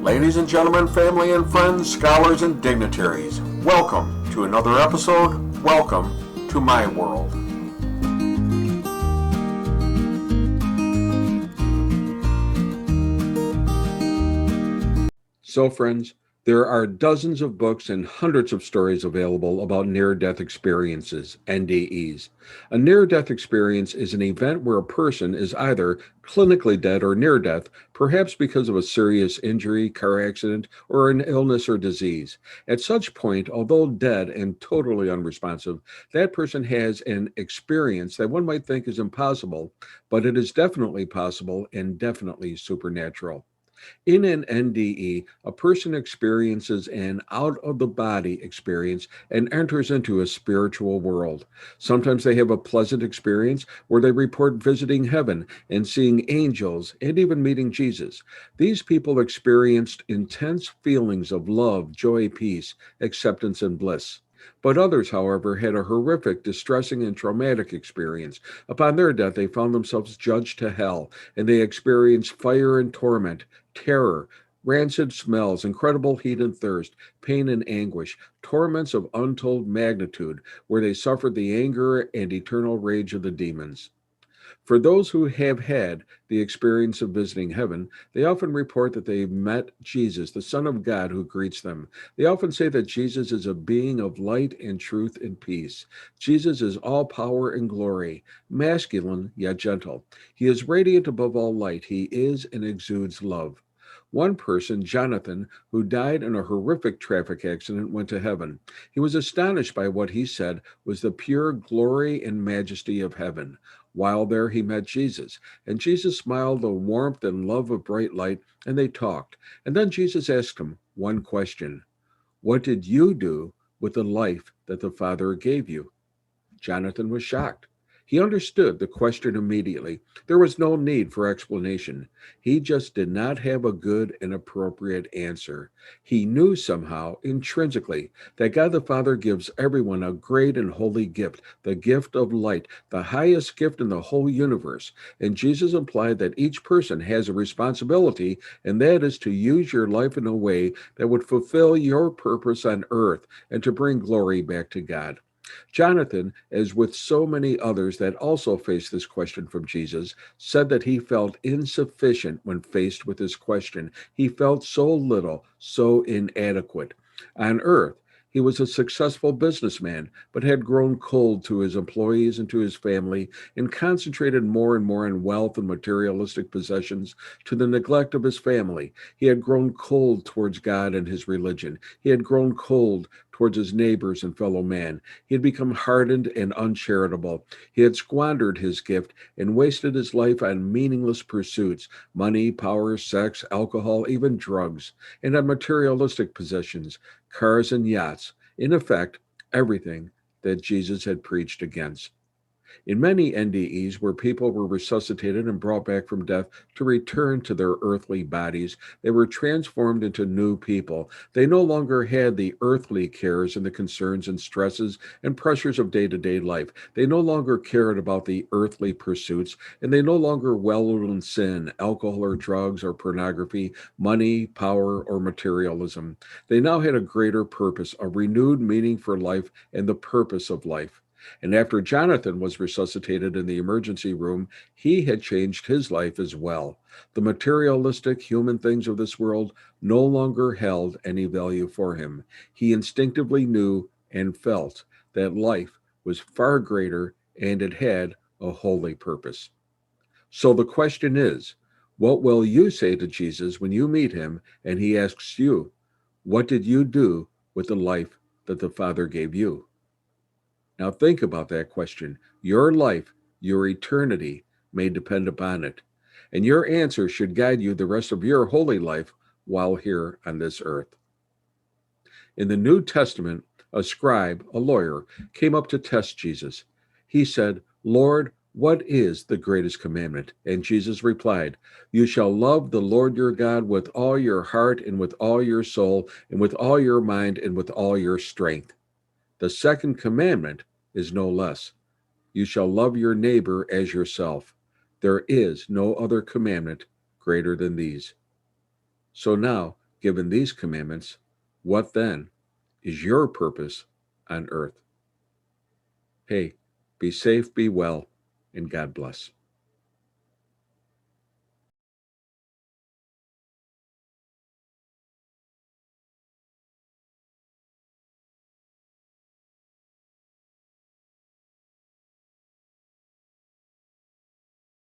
Ladies and gentlemen, family and friends, scholars and dignitaries, welcome to another episode. Welcome to my world. So, friends, there are dozens of books and hundreds of stories available about near-death experiences, NDEs. A near-death experience is an event where a person is either clinically dead or near death, perhaps because of a serious injury, car accident, or an illness or disease. At such point, although dead and totally unresponsive, that person has an experience that one might think is impossible, but it is definitely possible and definitely supernatural. In an NDE, a person experiences an out of the body experience and enters into a spiritual world. Sometimes they have a pleasant experience where they report visiting heaven and seeing angels and even meeting Jesus. These people experienced intense feelings of love, joy, peace, acceptance, and bliss. But others, however, had a horrific, distressing, and traumatic experience. Upon their death, they found themselves judged to hell, and they experienced fire and torment, terror, rancid smells, incredible heat and thirst, pain and anguish, torments of untold magnitude, where they suffered the anger and eternal rage of the demons. For those who have had the experience of visiting heaven, they often report that they met Jesus, the Son of God, who greets them. They often say that Jesus is a being of light and truth and peace. Jesus is all power and glory, masculine yet gentle. He is radiant above all light. He is and exudes love. One person, Jonathan, who died in a horrific traffic accident, went to heaven. He was astonished by what he said was the pure glory and majesty of heaven. While there, he met Jesus, and Jesus smiled the warmth and love of bright light, and they talked. And then Jesus asked him one question: "What did you do with the life that the Father gave you?" Jonathan was shocked. He understood the question immediately. There was no need for explanation. He just did not have a good and appropriate answer. He knew somehow, intrinsically, that God the Father gives everyone a great and holy gift, the gift of light, the highest gift in the whole universe. And Jesus implied that each person has a responsibility, and that is to use your life in a way that would fulfill your purpose on earth and to bring glory back to God. Jonathan, as with so many others that also faced this question from Jesus, said that he felt insufficient when faced with this question. He felt so little, so inadequate. On earth, he was a successful businessman, but had grown cold to his employees and to his family, and concentrated more and more on wealth and materialistic possessions to the neglect of his family. He had grown cold towards God and his religion. He had grown cold towards his neighbors and fellow man. He had become hardened and uncharitable. He had squandered his gift and wasted his life on meaningless pursuits: money, power, sex, alcohol, even drugs, and on materialistic possessions, cars and yachts. In effect, everything that Jesus had preached against. In many NDEs, where people were resuscitated and brought back from death to return to their earthly bodies, they were transformed into new people. They no longer had the earthly cares and the concerns and stresses and pressures of day-to-day life. They no longer cared about the earthly pursuits, and they no longer wallowed in sin, alcohol or drugs or pornography, money, power, or materialism. They now had a greater purpose, a renewed meaning for life and the purpose of life. And after Jonathan was resuscitated in the emergency room, he had changed his life as well. The materialistic human things of this world no longer held any value for him. He instinctively knew and felt that life was far greater and it had a holy purpose. So the question is, what will you say to Jesus when you meet him and he asks you, "What did you do with the life that the Father gave you?" Now think about that question. Your life, your eternity may depend upon it. And your answer should guide you the rest of your holy life while here on this earth. In the New Testament, a scribe, a lawyer, came up to test Jesus. He said, "Lord, what is the greatest commandment?" And Jesus replied, "You shall love the Lord your God with all your heart and with all your soul and with all your mind and with all your strength. The second commandment is no less. You shall love your neighbor as yourself. There is no other commandment greater than these." So now, Given these commandments, what then is your purpose on earth? Hey, be safe, be well, and God bless.